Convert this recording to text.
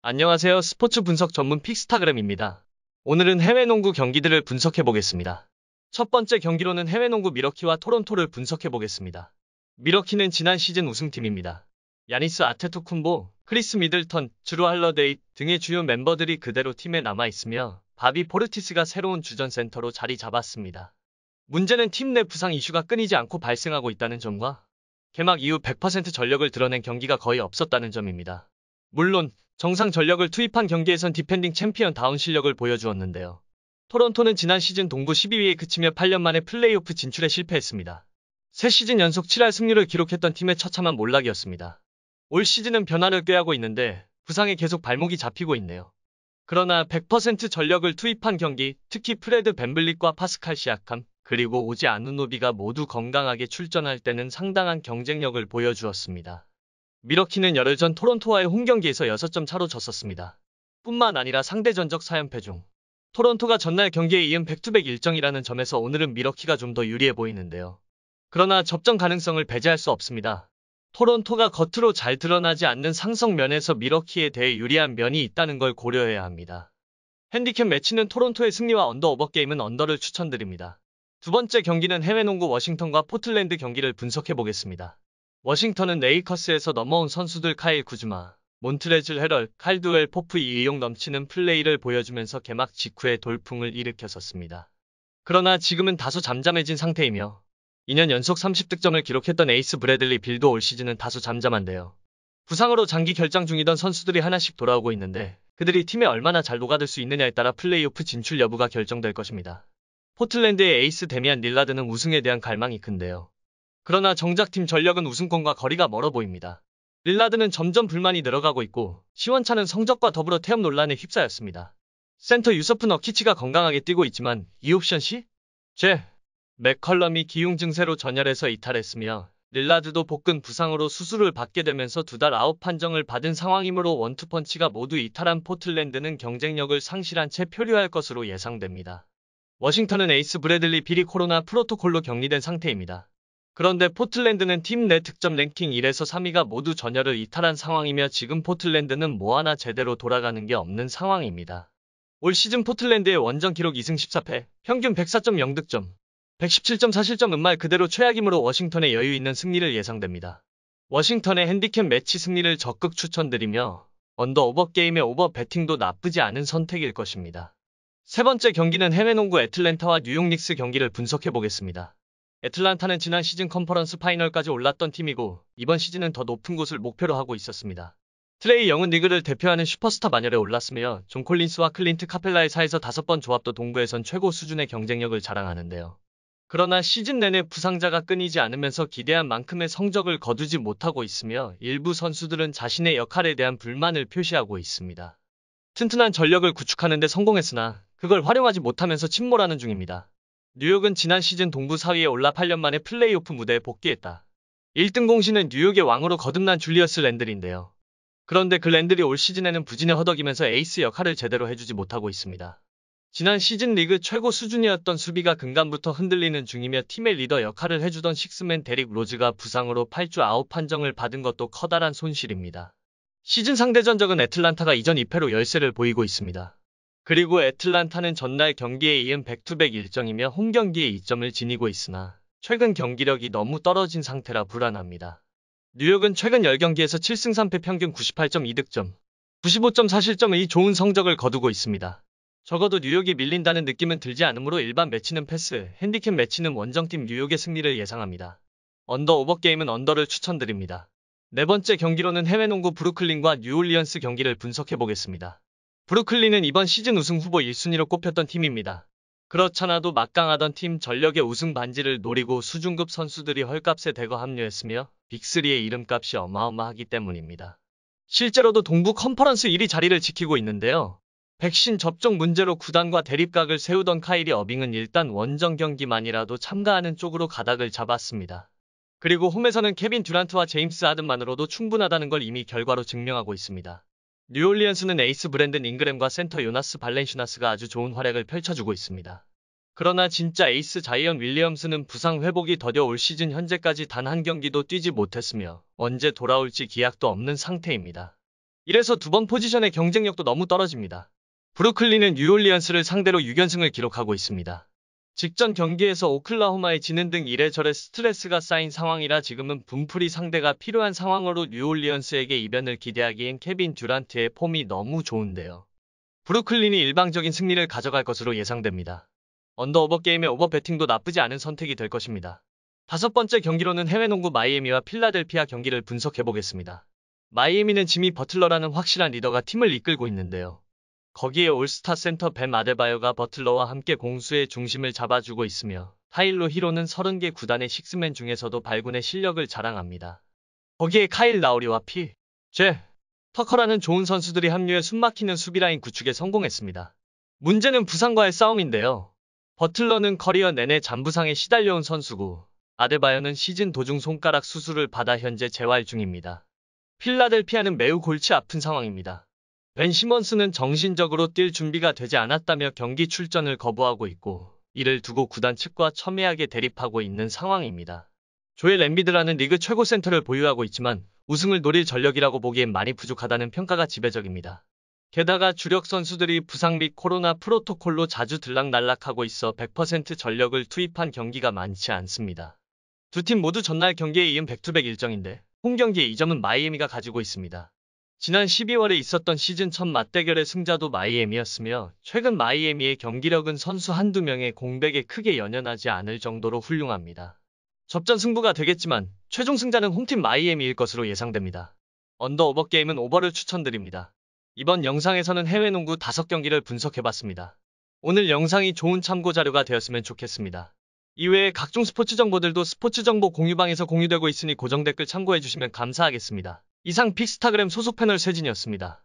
안녕하세요. 스포츠 분석 전문 픽스타그램입니다. 오늘은 해외 농구 경기들을 분석해 보겠습니다. 첫 번째 경기로는 해외 농구 미러키와 토론토를 분석해 보겠습니다. 미러키는 지난 시즌 우승팀입니다. 야니스 아테토쿤보, 크리스 미들턴, 주루 할러데이 등의 주요 멤버들이 그대로 팀에 남아있으며 바비 포르티스가 새로운 주전 센터로 자리 잡았습니다. 문제는 팀 내 부상 이슈가 끊이지 않고 발생하고 있다는 점과 개막 이후 100% 전력을 드러낸 경기가 거의 없었다는 점입니다. 물론 정상 전력을 투입한 경기에선 디펜딩 챔피언다운 실력을 보여주었는데요. 토론토는 지난 시즌 동부 12위에 그치며 8년 만에 플레이오프 진출에 실패했습니다. 새 시즌 연속 7할 승률을 기록했던 팀의 처참한 몰락이었습니다. 올 시즌은 변화를 꾀하고 있는데 부상에 계속 발목이 잡히고 있네요. 그러나 100% 전력을 투입한 경기, 특히 프레드 밴블릿과 파스칼 시아캄, 그리고 오지 아누노비가 모두 건강하게 출전할 때는 상당한 경쟁력을 보여주었습니다. 미러키는 열흘 전 토론토와의 홈경기에서 6점 차로 졌었습니다. 뿐만 아니라 상대 전적 4연패 중 토론토가 전날 경기에 이은 백투백 일정이라는 점에서 오늘은 미러키가 좀 더 유리해 보이는데요. 그러나 접전 가능성을 배제할 수 없습니다. 토론토가 겉으로 잘 드러나지 않는 상성 면에서 미러키에 대해 유리한 면이 있다는 걸 고려해야 합니다. 핸디캡 매치는 토론토의 승리와 언더 오버 게임은 언더를 추천드립니다. 두 번째 경기는 해외 농구 워싱턴과 포틀랜드 경기를 분석해 보겠습니다. 워싱턴은 레이커스에서 넘어온 선수들 카일 쿠즈마, 몬트레즐 헤럴, 칼드웰 포프의 의욕 넘치는 플레이를 보여주면서 개막 직후에 돌풍을 일으켰었습니다. 그러나 지금은 다소 잠잠해진 상태이며 2년 연속 30득점을 기록했던 에이스 브래들리 빌도 올 시즌은 다소 잠잠한데요. 부상으로 장기 결장 중이던 선수들이 하나씩 돌아오고 있는데 그들이 팀에 얼마나 잘 녹아들 수 있느냐에 따라 플레이오프 진출 여부가 결정될 것입니다. 포틀랜드의 에이스 데미안 릴라드는 우승에 대한 갈망이 큰데요. 그러나 정작 팀 전력은 우승권과 거리가 멀어 보입니다. 릴라드는 점점 불만이 늘어가고 있고 시원찮은 성적과 더불어 태업 논란에 휩싸였습니다. 센터 유서프 너키치가 건강하게 뛰고 있지만 이 옵션 시? 맥컬럼이 기흉 증세로 전열에서 이탈했으며 릴라드도 복근 부상으로 수술을 받게 되면서 2달 아웃 판정을 받은 상황이므로 원투펀치가 모두 이탈한 포틀랜드는 경쟁력을 상실한 채 표류할 것으로 예상됩니다. 워싱턴은 에이스 브래들리 비리 코로나 프로토콜로 격리된 상태입니다. 그런데 포틀랜드는 팀 내 득점 랭킹 1에서 3위가 모두 전열을 이탈한 상황이며 지금 포틀랜드는 뭐 하나 제대로 돌아가는 게 없는 상황입니다. 올 시즌 포틀랜드의 원정 기록 2승 14패, 평균 104.0득점, 117.4실점 말 그대로 최악이므로 워싱턴의 여유 있는 승리를 예상됩니다. 워싱턴의 핸디캡 매치 승리를 적극 추천드리며 언더 오버 게임의 오버 배팅도 나쁘지 않은 선택일 것입니다. 세 번째 경기는 해외 농구 애틀랜타와 뉴욕 닉스 경기를 분석해 보겠습니다. 애틀란타는 지난 시즌 컨퍼런스 파이널까지 올랐던 팀이고 이번 시즌은 더 높은 곳을 목표로 하고 있었습니다. 트레이 영은 리그를 대표하는 슈퍼스타 반열에 올랐으며 존 콜린스와 클린트 카펠라의 사이에서 5번 조합도 동부에선 최고 수준의 경쟁력을 자랑하는데요. 그러나 시즌 내내 부상자가 끊이지 않으면서 기대한 만큼의 성적을 거두지 못하고 있으며 일부 선수들은 자신의 역할에 대한 불만을 표시하고 있습니다. 튼튼한 전력을 구축하는 데 성공했으나 그걸 활용하지 못하면서 침몰하는 중입니다. 뉴욕은 지난 시즌 동부 4위에 올라 8년 만에 플레이오프 무대에 복귀했다. 1등 공신은 뉴욕의 왕으로 거듭난 줄리어스 랜들인데요. 그런데 그 랜들이 올 시즌에는 부진에 허덕이면서 에이스 역할을 제대로 해주지 못하고 있습니다. 지난 시즌 리그 최고 수준이었던 수비가 근간부터 흔들리는 중이며 팀의 리더 역할을 해주던 식스맨 데릭 로즈가 부상으로 8주 아웃 판정을 받은 것도 커다란 손실입니다. 시즌 상대 전적은 애틀란타가 이전 2패로 열세를 보이고 있습니다. 그리고 애틀란타는 전날 경기에 이은 백투백 일정이며 홈경기에 2점을 지니고 있으나 최근 경기력이 너무 떨어진 상태라 불안합니다. 뉴욕은 최근 10경기에서 7승 3패 평균 98.2득점, 95.4실점의 좋은 성적을 거두고 있습니다. 적어도 뉴욕이 밀린다는 느낌은 들지 않으므로 일반 매치는 패스, 핸디캡 매치는 원정팀 뉴욕의 승리를 예상합니다. 언더 오버 게임은 언더를 추천드립니다. 네 번째 경기로는 해외 농구 브루클린과 뉴올리언스 경기를 분석해 보겠습니다. 브루클린은 이번 시즌 우승 후보 1순위로 꼽혔던 팀입니다. 그렇잖아도 막강하던 팀 전력의 우승 반지를 노리고 수준급 선수들이 헐값에 대거 합류했으며 빅3의 이름값이 어마어마하기 때문입니다. 실제로도 동부 컨퍼런스 1위 자리를 지키고 있는데요. 백신 접종 문제로 구단과 대립각을 세우던 카이리 어빙은 일단 원정 경기만이라도 참가하는 쪽으로 가닥을 잡았습니다. 그리고 홈에서는 케빈 듀란트와 제임스 하든만으로도 충분하다는 걸 이미 결과로 증명하고 있습니다. 뉴올리언스는 에이스 브랜든 잉그램과 센터 요나스 발렌슈나스가 아주 좋은 활약을 펼쳐주고 있습니다. 그러나 진짜 에이스 자이언 윌리엄스는 부상 회복이 더뎌 올 시즌 현재까지 단 한 경기도 뛰지 못했으며 언제 돌아올지 기약도 없는 상태입니다. 이래서 두 번 포지션의 경쟁력도 너무 떨어집니다. 브루클린은 뉴올리언스를 상대로 6연승을 기록하고 있습니다. 직전 경기에서 오클라호마에 지는 등 이래저래 스트레스가 쌓인 상황이라 지금은 분풀이 상대가 필요한 상황으로 뉴올리언스에게 이변을 기대하기엔 케빈 듀란트의 폼이 너무 좋은데요. 브루클린이 일방적인 승리를 가져갈 것으로 예상됩니다. 언더오버 게임의 오버배팅도 나쁘지 않은 선택이 될 것입니다. 다섯 번째 경기로는 해외 농구 마이애미와 필라델피아 경기를 분석해보겠습니다. 마이애미는 지미 버틀러라는 확실한 리더가 팀을 이끌고 있는데요. 거기에 올스타 센터 뱀 아데바요가 버틀러와 함께 공수의 중심을 잡아주고 있으며 타일러 히로는 30개 구단의 식스맨 중에서도 발군의 실력을 자랑합니다. 거기에 카일 라우리와 제. 터커라는 좋은 선수들이 합류해 숨막히는 수비라인 구축에 성공했습니다. 문제는 부상과의 싸움인데요. 버틀러는 커리어 내내 잔부상에 시달려온 선수고 아데바요는 시즌 도중 손가락 수술을 받아 현재 재활 중입니다. 필라델피아는 매우 골치 아픈 상황입니다. 벤 시몬스는 정신적으로 뛸 준비가 되지 않았다며 경기 출전을 거부하고 있고 이를 두고 구단 측과 첨예하게 대립하고 있는 상황입니다. 조엘 엠비드라는 리그 최고 센터를 보유하고 있지만 우승을 노릴 전력이라고 보기엔 많이 부족하다는 평가가 지배적입니다. 게다가 주력 선수들이 부상 및 코로나 프로토콜로 자주 들락날락하고 있어 100% 전력을 투입한 경기가 많지 않습니다. 두 팀 모두 전날 경기에 이은 백투백 일정인데 홈 경기의 2점은 마이애미가 가지고 있습니다. 지난 12월에 있었던 시즌 첫 맞대결의 승자도 마이애미였으며 최근 마이애미의 경기력은 선수 한두 명의 공백에 크게 연연하지 않을 정도로 훌륭합니다. 접전 승부가 되겠지만 최종 승자는 홈팀 마이애미일 것으로 예상됩니다. 언더오버 게임은 오버를 추천드립니다. 이번 영상에서는 해외 농구 5경기를 분석해봤습니다. 오늘 영상이 좋은 참고 자료가 되었으면 좋겠습니다. 이외에 각종 스포츠 정보들도 스포츠 정보 공유방에서 공유되고 있으니 고정 댓글 참고해주시면 감사하겠습니다. 이상 픽스타그램 소속 패널 세진이었습니다.